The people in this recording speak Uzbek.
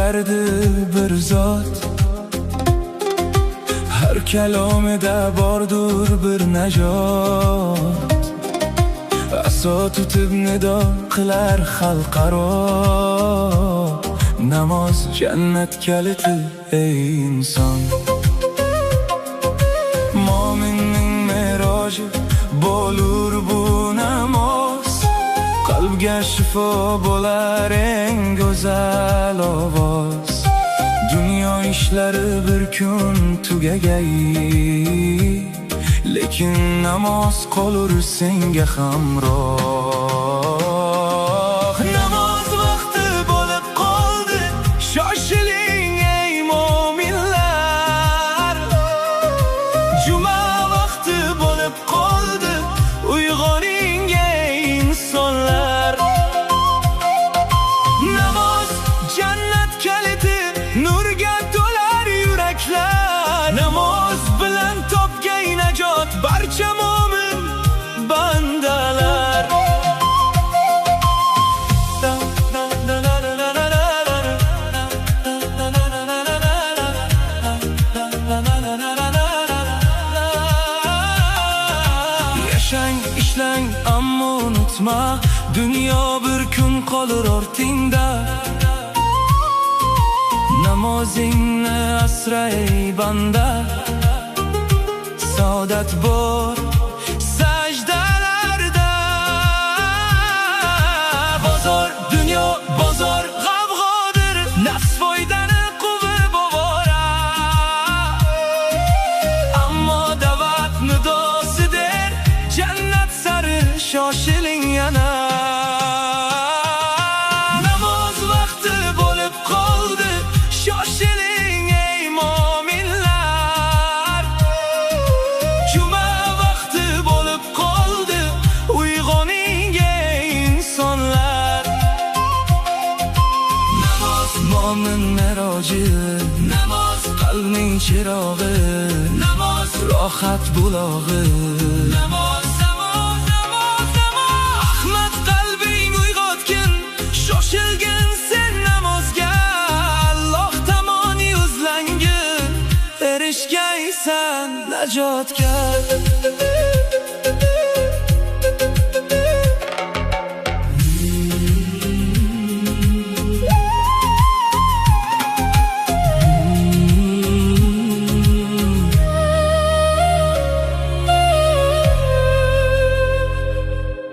berdi bir zot. Har kalomida bordur bir najot. Aso tutib nido qilar xalqaro. Namoz jannat kaliti ey inson. Mo'minning meroji bo'lur bu namoz. Qalbga shifo bo'lar eng go'zal ovoz. Dunyo ishlari bir kun tugagay, lekin namoz qolur senga hamroh. Namoz vaqti bo'lib qoldi, shoshiling ey mo'minlar. Juma vaqti bo'lib qoldi, uyg'oning ey insonlar. Namoz jannat kaliti, nurga to'lar yuraklar. Namoz bilan topgay najot barcha mo'min bandalar. Yashang, ishlang, ammo unutma, dunyo bir kun qolur ortingda. Namozingni asra ey banda, saodat bor sajdalarda. Bozor, dunyo bozor g'avg'odir, nafs foydani quvib ovora. Ammo da'vat nidosidir, jannat sari shoshiling yana. Namoz vaqti bo'lib qoldi, shoshiling ey mo'minlar. Juma vaqti bo'lib qoldi, uyg'oning ey insonlar. Namoz mo'min meroji, namoz qalbning chirog'i, namoz rohat bulog'i. Namoz, namoz, namoz, namoz. Ahmad qalbing uyg'otgin, shoshilgin sen namozga. Alloh tomon yuzlangin, erishgaysan najotga.